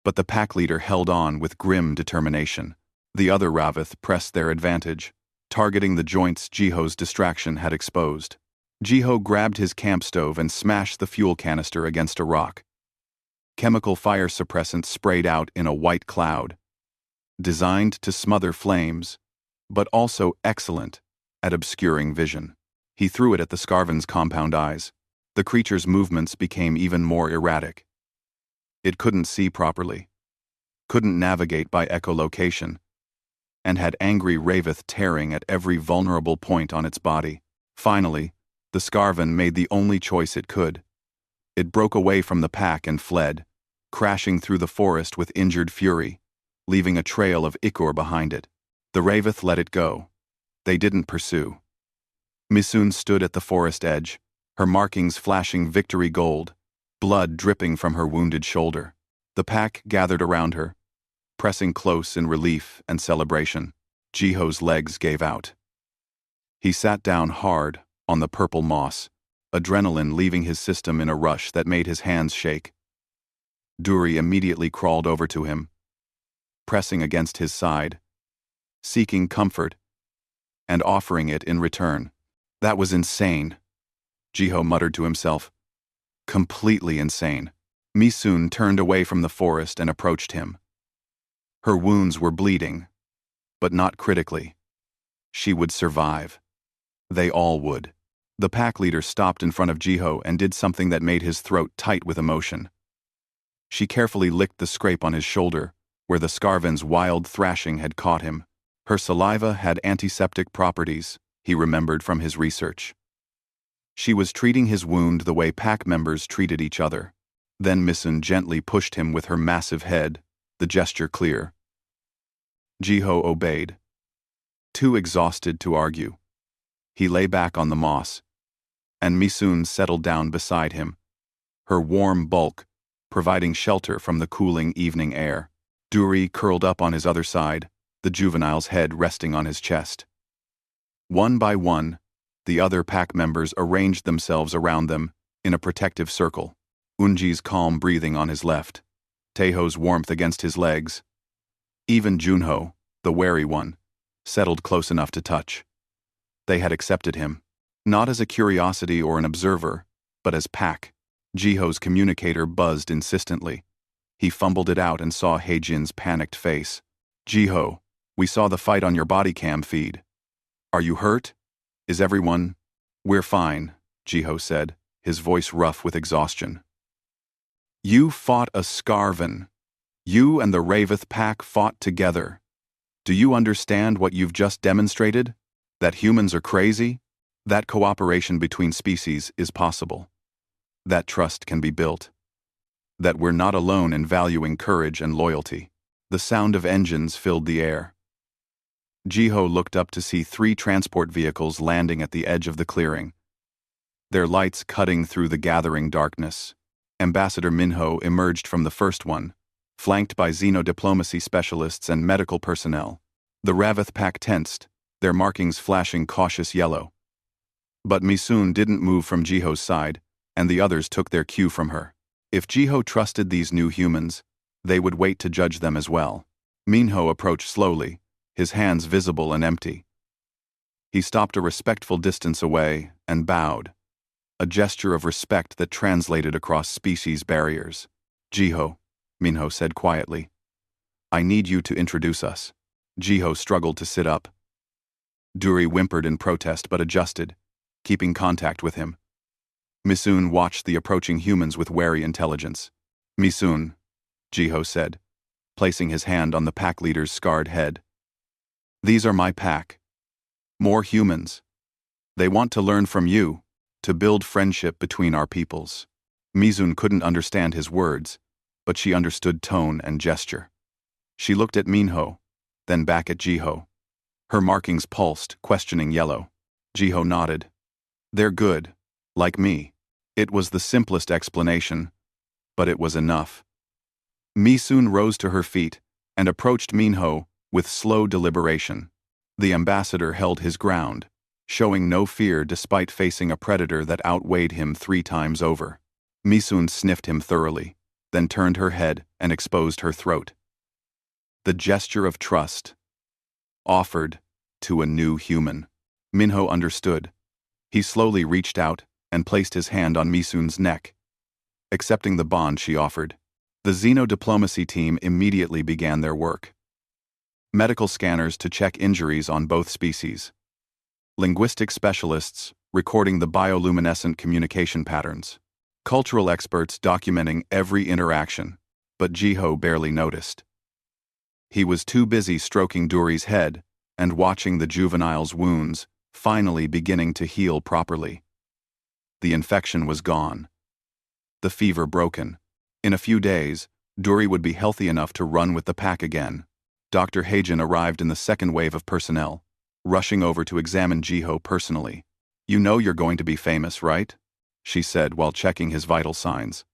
[SPEAKER 1] But the pack leader held on with grim determination. The other Ravith pressed their advantage, targeting the joints Jiho's distraction had exposed. Jiho grabbed his camp stove and smashed the fuel canister against a rock. Chemical fire suppressant sprayed out in a white cloud, designed to smother flames, but also excellent at obscuring vision. He threw it at the Scarvan's compound eyes. The creature's movements became even more erratic. It couldn't see properly, couldn't navigate by echolocation, and had angry Ravith tearing at every vulnerable point on its body. Finally, the Scarvan made the only choice it could. It broke away from the pack and fled, crashing through the forest with injured fury, leaving a trail of ichor behind it. The Ravith let it go. They didn't pursue. Misun stood at the forest edge, her markings flashing victory gold, blood dripping from her wounded shoulder. The pack gathered around her, pressing close in relief and celebration. Jiho's legs gave out. He sat down hard on the purple moss, adrenaline leaving his system in a rush that made his hands shake. Duri immediately crawled over to him, pressing against his side, seeking comfort, and offering it in return. That was insane, Jiho muttered to himself. Completely insane. Misun turned away from the forest and approached him. Her wounds were bleeding, but not critically. She would survive. They all would. The pack leader stopped in front of Jiho and did something that made his throat tight with emotion. She carefully licked the scrape on his shoulder, where the Scarvan's wild thrashing had caught him. Her saliva had antiseptic properties, he remembered from his research. She was treating his wound the way pack members treated each other. Then Misun gently pushed him with her massive head, the gesture clear. Jiho obeyed, too exhausted to argue. He lay back on the moss, and Misun settled down beside him, her warm bulk providing shelter from the cooling evening air. Duri curled up on his other side, the juvenile's head resting on his chest. One by one, the other pack members arranged themselves around them in a protective circle. Unji's calm breathing on his left, Teho's warmth against his legs. Even Junho, the wary one, settled close enough to touch. They had accepted him, not as a curiosity or an observer, but as pack. Jiho's communicator buzzed insistently. He fumbled it out and saw Heijin's panicked face. Jiho, we saw the fight on your body cam feed. Are you hurt? Is everyone? We're fine, Jiho said, his voice rough with exhaustion. You fought a Scarvan. You and the Ravith pack fought together. Do you understand what you've just demonstrated? That humans are crazy? That cooperation between species is possible. That trust can be built. That we're not alone in valuing courage and loyalty. The sound of engines filled the air. Jiho looked up to see 3 transport vehicles landing at the edge of the clearing, their lights cutting through the gathering darkness. Ambassador Minho emerged from the first one, flanked by xenodiplomacy specialists and medical personnel. The Ravith pack tensed, their markings flashing cautious yellow. But Misun didn't move from Jiho's side, and the others took their cue from her. If Jiho trusted these new humans, they would wait to judge them as well. Minho approached slowly, his hands visible and empty. He stopped a respectful distance away and bowed, a gesture of respect that translated across species barriers. Jiho, Minho said quietly, I need you to introduce us. Jiho struggled to sit up. Duri whimpered in protest but adjusted, keeping contact with him. Misun watched the approaching humans with wary intelligence. Misun, Jiho said, placing his hand on the pack leader's scarred head. These are my pack. More humans. They want to learn from you, to build friendship between our peoples. Misun couldn't understand his words, but she understood tone and gesture. She looked at Minho, then back at Jiho. Her markings pulsed, questioning yellow. Jiho nodded. They're good, like me. It was the simplest explanation, but it was enough. Misun rose to her feet and approached Minho with slow deliberation. The ambassador held his ground, showing no fear despite facing a predator that outweighed him 3 times over. Misun sniffed him thoroughly, then turned her head and exposed her throat. The gesture of trust, offered to a new human. Minho understood. He slowly reached out and placed his hand on Misun's neck, accepting the bond she offered. The xenodiplomacy team immediately began their work. Medical scanners to check injuries on both species. Linguistic specialists recording the bioluminescent communication patterns. Cultural experts documenting every interaction, but Jiho barely noticed. He was too busy stroking Duri's head and watching the juvenile's wounds finally beginning to heal properly. The infection was gone. The fever broken. In a few days, Duri would be healthy enough to run with the pack again. Dr. Heijin arrived in the second wave of personnel, rushing over to examine Jiho personally. "You know you're going to be famous, right?" she said while checking his vital signs.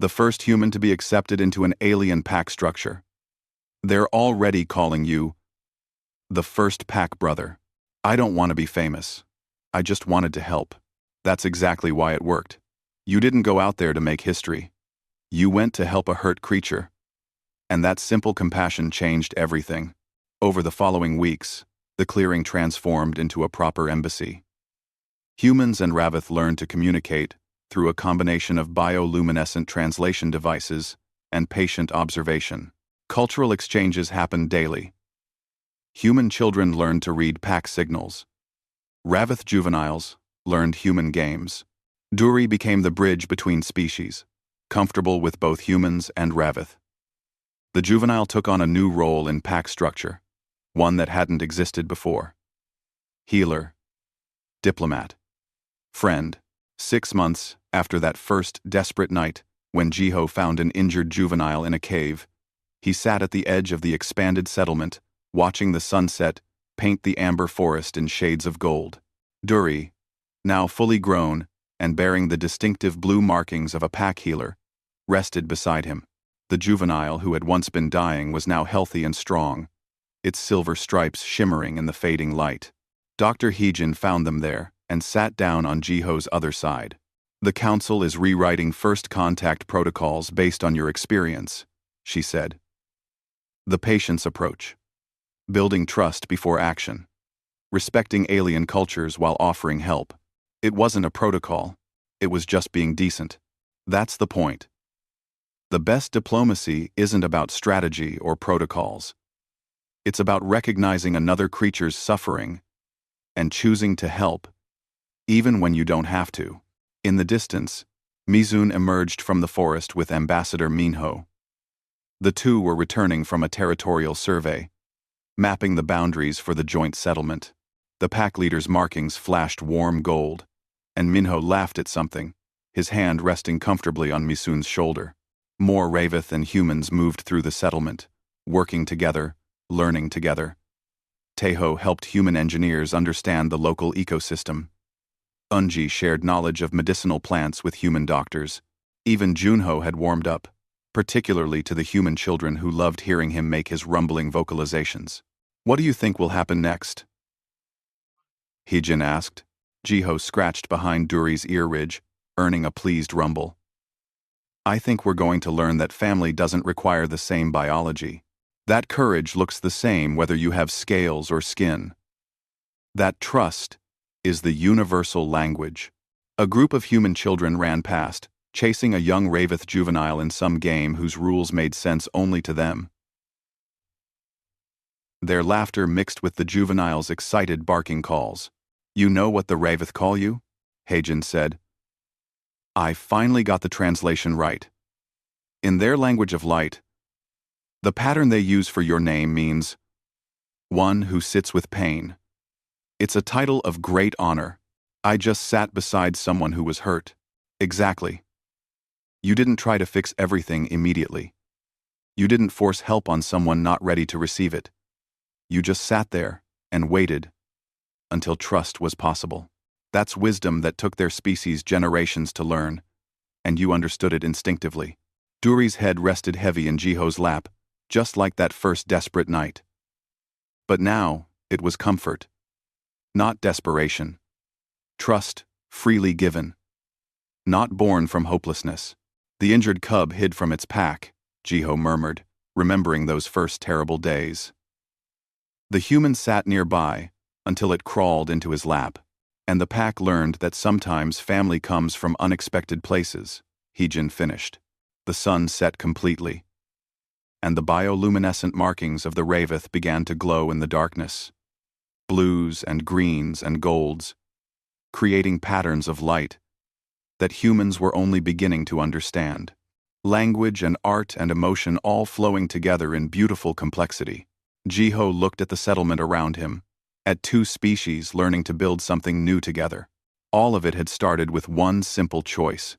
[SPEAKER 1] "The first human to be accepted into an alien pack structure. They're already calling you the first pack brother. I don't want to be famous. I just wanted to help. That's exactly why it worked. You didn't go out there to make history. You went to help a hurt creature. And that simple compassion changed everything." Over the following weeks, the clearing transformed into a proper embassy. Humans and Ravith learned to communicate through a combination of bioluminescent translation devices and patient observation. Cultural exchanges happened daily. Human children learned to read pack signals. Ravith juveniles learned human games. Duri became the bridge between species, comfortable with both humans and Ravith. The juvenile took on a new role in pack structure, one that hadn't existed before. Healer, diplomat, friend. 6 months after that first desperate night, when Jiho found an injured juvenile in a cave, he sat at the edge of the expanded settlement, watching the sunset paint the amber forest in shades of gold. Duri, now fully grown and bearing the distinctive blue markings of a pack healer, rested beside him. The juvenile who had once been dying was now healthy and strong, its silver stripes shimmering in the fading light. Dr. Heijin found them there and sat down on Jiho's other side. "The council is rewriting first contact protocols based on your experience," she said. "The patient's approach. Building trust before action. Respecting alien cultures while offering help. It wasn't a protocol. It was just being decent. That's the point. The best diplomacy isn't about strategy or protocols. It's about recognizing another creature's suffering and choosing to help, even when you don't have to." In the distance, Mizun emerged from the forest with Ambassador Minho. The two were returning from a territorial survey, mapping the boundaries for the joint settlement. The pack leader's markings flashed warm gold, and Minho laughed at something, his hand resting comfortably on Misun's shoulder. More Ravith and humans moved through the settlement, working together, learning together. Teho helped human engineers understand the local ecosystem. Unji shared knowledge of medicinal plants with human doctors. Even Junho had warmed up, particularly to the human children who loved hearing him make his rumbling vocalizations. "What do you think will happen next?" Heijin asked. Jiho scratched behind Duri's ear ridge, earning a pleased rumble. "I think we're going to learn that family doesn't require the same biology. That courage looks the same whether you have scales or skin. That trust is the universal language." A group of human children ran past, chasing a young Ravith juvenile in some game whose rules made sense only to them. Their laughter mixed with the juvenile's excited barking calls. "You know what the Ravith call you?" Heijin said. "I finally got the translation right. In their language of light, the pattern they use for your name means one who sits with pain. It's a title of great honor. I just sat beside someone who was hurt." "Exactly. You didn't try to fix everything immediately. You didn't force help on someone not ready to receive it. You just sat there and waited until trust was possible. That's wisdom that took their species generations to learn, and you understood it instinctively." Duri's head rested heavy in Jiho's lap, just like that first desperate night. But now, it was comfort. Not desperation. Trust, freely given. Not born from hopelessness. The injured cub hid from its pack, Jiho murmured, remembering those first terrible days. The human sat nearby until it crawled into his lap, and the pack learned that sometimes family comes from unexpected places, Heejin finished. The sun set completely, and the bioluminescent markings of the Raveth began to glow in the darkness. Blues and greens and golds, creating patterns of light that humans were only beginning to understand. Language and art and emotion all flowing together in beautiful complexity. Jiho looked at the settlement around him, at two species learning to build something new together. All of it had started with one simple choice: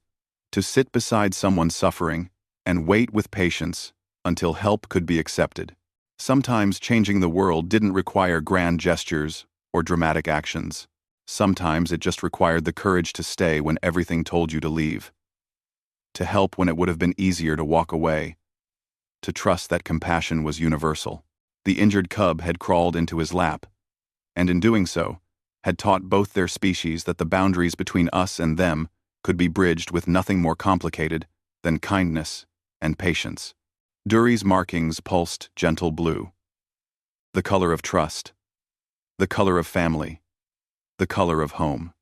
[SPEAKER 1] to sit beside someone suffering and wait with patience until help could be accepted. Sometimes changing the world didn't require grand gestures or dramatic actions. Sometimes it just required the courage to stay when everything told you to leave. To help when it would have been easier to walk away. To trust that compassion was universal. The injured cub had crawled into his lap, and in doing so, had taught both their species that the boundaries between us and them could be bridged with nothing more complicated than kindness and patience. Duri's markings pulsed gentle blue. The color of trust. The color of family. The color of home.